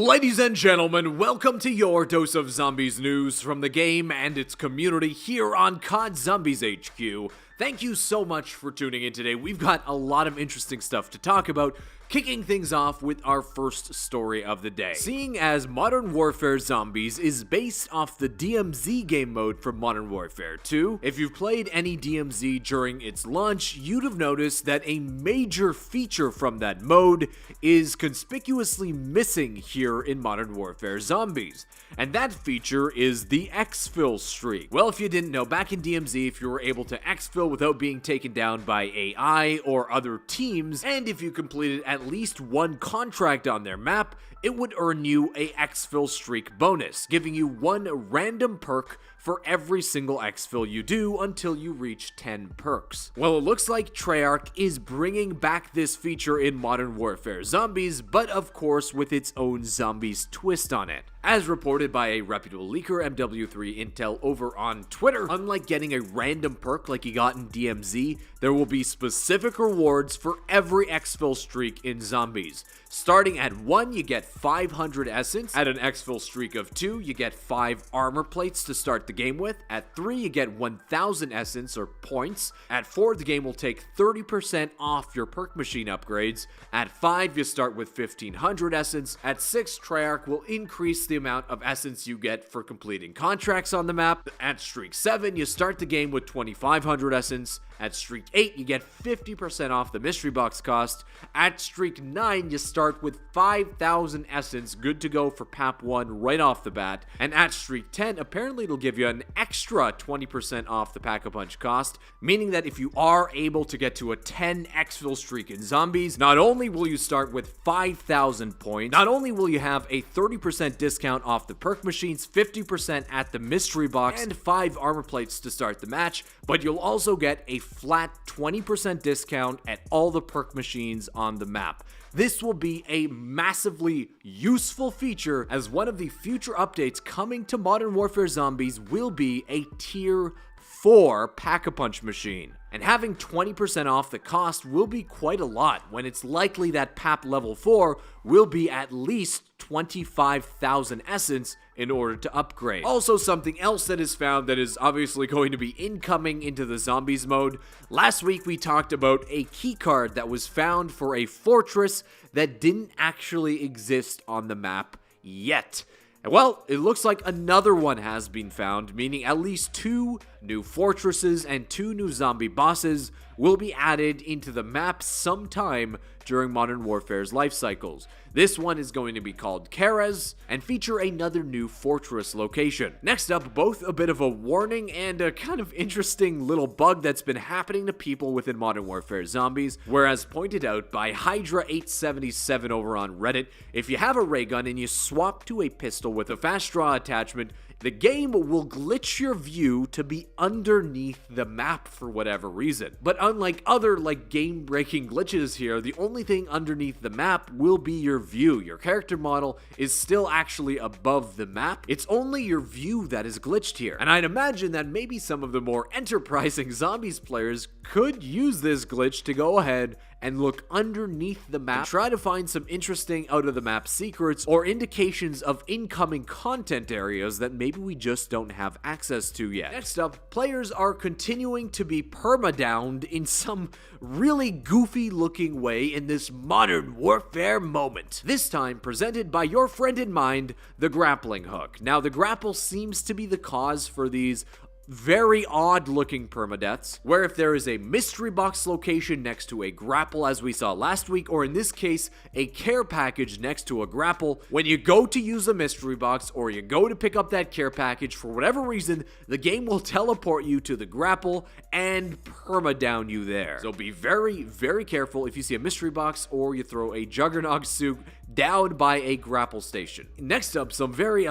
Ladies and gentlemen, welcome to your dose of zombies news from the game and its community here on COD Zombies HQ. Thank you so much for tuning in today. We've got a lot of interesting stuff to talk about, kicking things off with our first story of the day. Seeing as Modern Warfare Zombies is based off the DMZ game mode from Modern Warfare 2, if you've played any DMZ during its launch, you'd have noticed that a major feature from that mode is conspicuously missing here in Modern Warfare Zombies. And that feature is the exfil streak. Well, if you didn't know, back in DMZ, if you were able to exfil without being taken down by AI or other teams, and if you completed at least one contract on their map, it would earn you a exfil streak bonus, giving you one random perk for every single exfil you do until you reach 10 perks. Well, it looks like Treyarch is bringing back this feature in Modern Warfare Zombies, but of course with its own zombies twist on it. As reported by a reputable leaker, MW3 Intel, over on Twitter, unlike getting a random perk like you got in DMZ, there will be specific rewards for every exfil streak in Zombies. Starting at 1, you get 500 essence. At an exfil streak of 2, you get 5 armor plates to start the game with. At 3, you get 1000 essence or points. At 4, the game will take 30% off your perk machine upgrades. At 5, you start with 1500 essence. At 6, Treyarch will increase the amount of essence you get for completing contracts on the map. At streak 7, you start the game with 2500 essence. At streak 8, you get 50% off the mystery box cost. At streak 9, you start with 5000 essence, good to go for PAP 1 right off the bat. And at streak 10, apparently it'll give you an extra 20% off the Pack-a-Punch cost, meaning that if you are able to get to a 10 exfil streak in Zombies, not only will you start with 5000 points, not only will you have a 30% discount off the perk machines, 50% at the mystery box, and 5 armor plates to start the match, but you'll also get a flat 20% discount at all the perk machines on the map. This will be a massively useful feature, as one of the future updates coming to Modern Warfare Zombies will be a Tier 4 Pack-a-Punch machine. And having 20% off the cost will be quite a lot, when it's likely that PAP Level 4 will be at least 25,000 essence in order to upgrade. Also, something else that is found that is obviously going to be incoming into the Zombies mode. Last week we talked about a keycard that was found for a fortress that didn't actually exist on the map yet. Well, it looks like another one has been found, meaning at least 2 new fortresses and 2 new zombie bosses will be added into the map sometime during Modern Warfare's life cycles. This one is going to be called Keres and feature another new fortress location. Next up, both a bit of a warning and a kind of interesting little bug that's been happening to people within Modern Warfare Zombies, whereas pointed out by Hydra877 over on Reddit, if you have a Raygun and you swap to a pistol with a fast draw attachment, the game will glitch your view to be underneath the map for whatever reason. But unlike other game-breaking glitches here, the only thing underneath the map will be your view. Your character model is still actually above the map. It's only your view that is glitched here. And I'd imagine that maybe some of the more enterprising Zombies players could use this glitch to go ahead and look underneath the map and try to find some interesting out-of-the-map secrets or indications of incoming content areas that maybe we just don't have access to yet. Next up, players are continuing to be perma-downed in some really goofy-looking way in this Modern Warfare moment. This time presented by your friend in mind, the grappling hook. Now, the grapple seems to be the cause for these very odd looking permadeaths, where if there is a mystery box location next to a grapple as we saw last week, or in this case a care package next to a grapple, when you go to use a mystery box or you go to pick up that care package, for whatever reason the game will teleport you to the grapple and perma-down you there. So be very, very careful if you see a mystery box or you throw a juggernaut suit down by a grapple station. Next up, some very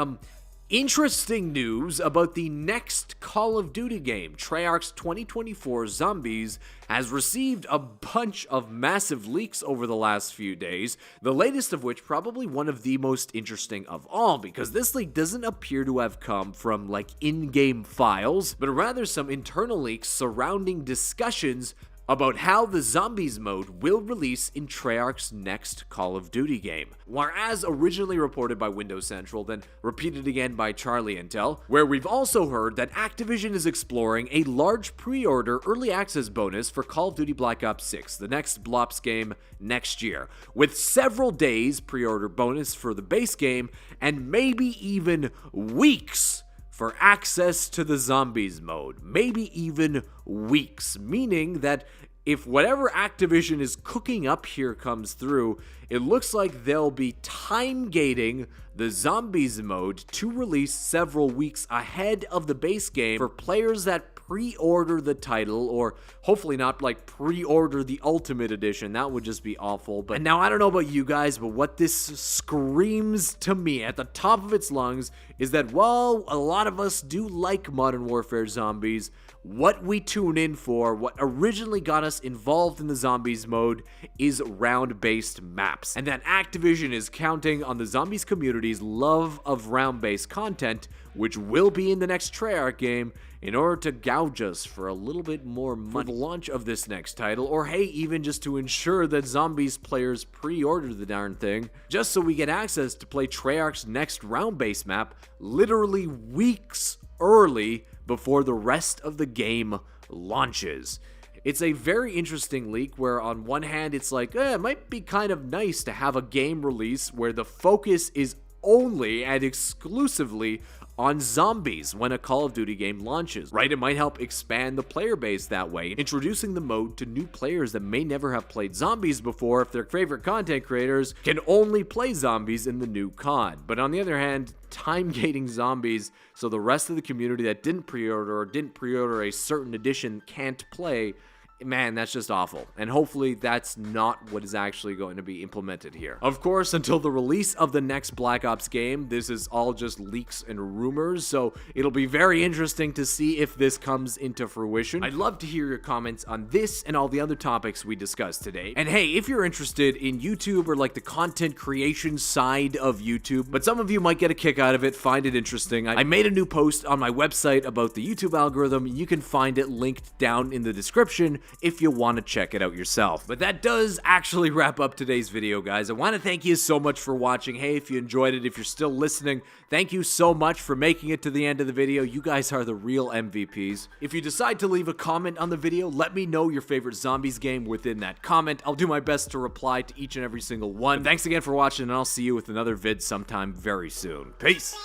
interesting news about the next Call of Duty game. Treyarch's 2024 Zombies has received a bunch of massive leaks over the last few days, the latest of which probably one of the most interesting of all, because this leak doesn't appear to have come from in-game files, but rather some internal leaks surrounding discussions about how the Zombies mode will release in Treyarch's next Call of Duty game. Whereas originally reported by Windows Central, then repeated again by Charlie Intel, where we've also heard that Activision is exploring a large pre-order early access bonus for Call of Duty Black Ops 6, the next Blops game next year, with several days pre-order bonus for the base game, and maybe even weeks for access to the Zombies mode. Maybe even weeks, meaning that if whatever Activision is cooking up here comes through, it looks like they'll be time gating the Zombies mode to release several weeks ahead of the base game for players that pre-order the title, or hopefully not like pre-order the Ultimate Edition. That would just be awful. But now I don't know about you guys, but what this screams to me at the top of its lungs is that while a lot of us do like Modern Warfare Zombies, what we tune in for, what originally got us involved in the Zombies mode, is round-based maps. And that Activision is counting on the Zombies community's love of round-based content, which will be in the next Treyarch game, in order to gouge us for a little bit more money for the launch of this next title, or hey, even just to ensure that Zombies players pre-order the darn thing, just so we get access to play Treyarch's next round-based map literally weeks early before the rest of the game launches. It's a very interesting leak where on one hand it's like, it might be kind of nice to have a game release where the focus is only and exclusively on Zombies when a Call of Duty game launches, right? It might help expand the player base that way, introducing the mode to new players that may never have played Zombies before if their favorite content creators can only play Zombies in the new COD. But on the other hand, time gating Zombies so the rest of the community that didn't pre-order or didn't pre-order a certain edition can't play, man, that's just awful. And hopefully that's not what is actually going to be implemented here. Of course, until the release of the next Black Ops game, this is all just leaks and rumors, so it'll be very interesting to see if this comes into fruition. I'd love to hear your comments on this and all the other topics we discussed today. And hey, if you're interested in YouTube or like the content creation side of YouTube, but some of you might get a kick out of it, find it interesting, I made a new post on my website about the YouTube algorithm. You can find it linked down in the description if you want to check it out yourself. But that does actually wrap up today's video, guys. I want to thank you so much for watching. Hey, if you enjoyed it, if you're still listening, thank you so much for making it to the end of the video. You guys are the real MVPs. If you decide to leave a comment on the video, let me know your favorite Zombies game within that comment. I'll do my best to reply to each and every single one. Thanks again for watching, and I'll see you with another vid sometime very soon. Peace!